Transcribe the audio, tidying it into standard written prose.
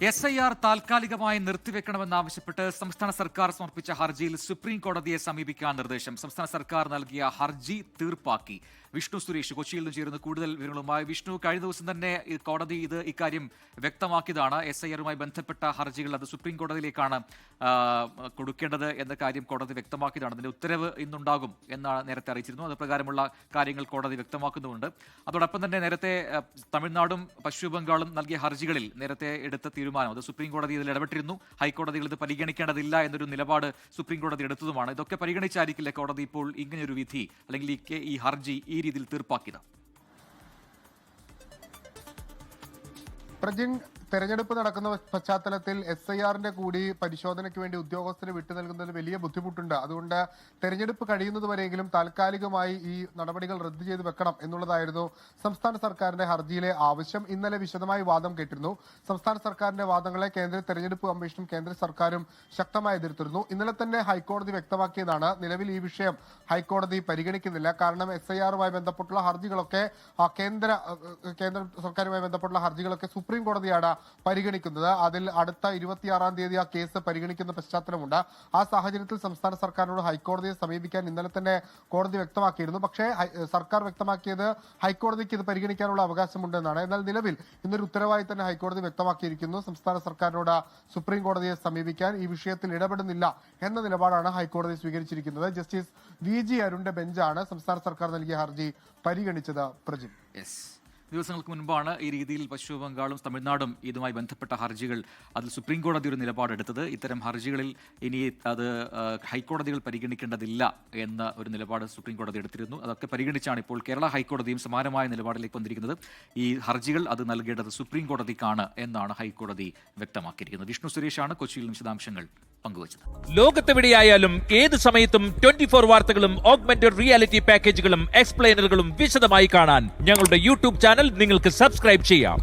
SIR താൽക്കാലികമായി നിർത്തിവെക്കണമെന്നാവശ്യപ്പെട്ട് സംസ്ഥാന സർക്കാർ സമർപ്പിച്ച ഹർജിയിൽ സുപ്രീം കോടതിയെ സമീപിക്കാൻ നിർദ്ദേശം. സംസ്ഥാന സർക്കാർ നൽകിയ ഹർജി തീർപ്പാക്കി. വിഷ്ണു സുരേഷ് കൊച്ചിയിൽ നിന്ന് ചേരുന്ന കൂടുതൽ വിവരങ്ങളുമായി. വിഷ്ണു, കഴിഞ്ഞ ദിവസം തന്നെ കോടതി ഇക്കാര്യം വ്യക്തമാക്കിയതാണ്. SIRുമായി ബന്ധപ്പെട്ട ഹർജികൾ അത് സുപ്രീം കോടതിയിലേക്കാണ് കൊടുക്കേണ്ടത് എന്ന കാര്യം കോടതി വ്യക്തമാക്കിയതാണ്. അതിന്റെ ഉത്തരവ് ഇന്നുണ്ടാകും എന്നാണ് നേരത്തെ അറിയിച്ചിരുന്നു. അത് പ്രകാരമുള്ള കാര്യങ്ങൾ കോടതി വ്യക്തമാക്കുന്നുമുണ്ട്. അതോടൊപ്പം തന്നെ നേരത്തെ തമിഴ്നാടും പശ്ചിമ ബംഗാളും നൽകിയ ഹർജികളിൽ നേരത്തെ എടുത്ത തീരുമാനം അത് സുപ്രീം കോടതി ഇതിൽ ഇടപെട്ടിരുന്നു. ഹൈക്കോടതികൾ ഇത് പരിഗണിക്കേണ്ടതില്ല എന്നൊരു നിലപാട് സുപ്രീം കോടതി എടുത്തതുമാണ്. ഇതൊക്കെ പരിഗണിച്ചായിരിക്കില്ല കോടതി ഇപ്പോൾ ഇങ്ങനെയൊരു വിധി അല്ലെങ്കിൽ ഈ ഹർജി ഈ രീതിയിൽ തീർപ്പാക്കിയത്. തെരഞ്ഞെടുപ്പ് നടക്കുന്ന പശ്ചാത്തലത്തിൽ SIRന്റെ കൂടി പരിശോധനയ്ക്ക് വേണ്ടി ഉദ്യോഗസ്ഥരെ വിട്ടു നൽകുന്നതിന് വലിയ ബുദ്ധിമുട്ടുണ്ട്. അതുകൊണ്ട് തെരഞ്ഞെടുപ്പ് കഴിയുന്നതുവരെയെങ്കിലും താൽക്കാലികമായി ഈ നടപടികൾ റദ്ദു ചെയ്ത് വെക്കണം എന്നുള്ളതായിരുന്നു സംസ്ഥാന സർക്കാരിന്റെ ഹർജിയിലെ ആവശ്യം. ഇന്നലെ വിശദമായി വാദം കേട്ടിരുന്നു. സംസ്ഥാന സർക്കാരിന്റെ വാദങ്ങളെ കേന്ദ്ര തെരഞ്ഞെടുപ്പ് കമ്മീഷനും കേന്ദ്ര സർക്കാരും ശക്തമായി എതിർത്തിരുന്നു. ഇന്നലെ തന്നെ ഹൈക്കോടതി വ്യക്തമാക്കിയതാണ് നിലവിൽ ഈ വിഷയം ഹൈക്കോടതി പരിഗണിക്കുന്നില്ല. കാരണം SIRുമായി ബന്ധപ്പെട്ടുള്ള ഹർജികളൊക്കെ കേന്ദ്ര സർക്കാരുമായി ബന്ധപ്പെട്ടുള്ള ഹർജികളൊക്കെ സുപ്രീം കോടതിയാണ് പരിഗണിക്കുന്നത്. അതിൽ അടുത്ത 26-ാം തീയതി ആ കേസ് പരിഗണിക്കുന്ന പശ്ചാത്തലമുണ്ട്. ആ സാഹചര്യത്തിൽ സംസ്ഥാന സർക്കാരിനോട് ഹൈക്കോടതിയെ സമീപിക്കാൻ ഇന്നലെ തന്നെ കോടതി വ്യക്തമാക്കിയിരുന്നു. പക്ഷേ സർക്കാർ വ്യക്തമാക്കിയത് ഹൈക്കോടതിക്ക് ഇത് പരിഗണിക്കാനുള്ള അവകാശമുണ്ടെന്നാണ്. എന്നാൽ നിലവിൽ ഇന്നൊരു ഉത്തരവായി തന്നെ ഹൈക്കോടതി വ്യക്തമാക്കിയിരിക്കുന്നു. സംസ്ഥാന സർക്കാരിനോട് സുപ്രീം കോടതിയെ സമീപിക്കാൻ ഈ വിഷയത്തിൽ ഇടപെടുന്നില്ല എന്ന നിലപാടാണ് ഹൈക്കോടതി സ്വീകരിച്ചിരിക്കുന്നത്. ജസ്റ്റിസ് VG അരുണിന്റെ ബെഞ്ചാണ് സംസ്ഥാന സർക്കാർ നൽകിയ ഹർജി പരിഗണിച്ചത്. പ്രജിൻ, ദിവസങ്ങൾക്ക് മുൻപാണ് ഈ രീതിയിൽ പശ്ചിമ ബംഗാളും തമിഴ്നാടും ഇതുമായി ബന്ധപ്പെട്ട ഹർജികൾ അതിൽ സുപ്രീം കോടതി ഒരു നിലപാടെടുത്തത്. ഇത്തരം ഹർജികളിൽ ഇനി അത് ഹൈക്കോടതികൾ പരിഗണിക്കേണ്ടതില്ല എന്ന ഒരു നിലപാട് സുപ്രീം കോടതി എടുത്തിരുന്നു. അതൊക്കെ പരിഗണിച്ചാണ് ഇപ്പോൾ കേരള ഹൈക്കോടതിയും സമാനമായ നിലപാടിലേക്ക് വന്നിരിക്കുന്നത്. ഈ ഹർജികൾ അത് നൽകേണ്ടത് സുപ്രീം കോടതിക്കാണ് എന്നാണ് ഹൈക്കോടതി വ്യക്തമാക്കിയിരിക്കുന്നത്. വിഷ്ണു സുരേഷാണ് കൊച്ചിയിൽ വിശദാംശങ്ങൾ പങ്കുവച്ചത്. ലോകത്തെവിടെയായാലും ഏത് സമയത്തും 24 വാർത്തകളും ഓഗ്മെന്റഡ് റിയാലിറ്റി പാക്കേജുകളും എക്സ്പ്ലെയിനറുകളും വിശദമായി കാണാൻ ഞങ്ങളുടെ യൂട്യൂബ് ചാനൽ നിങ്ങൾക്ക് സബ്സ്ക്രൈബ് ചെയ്യാം.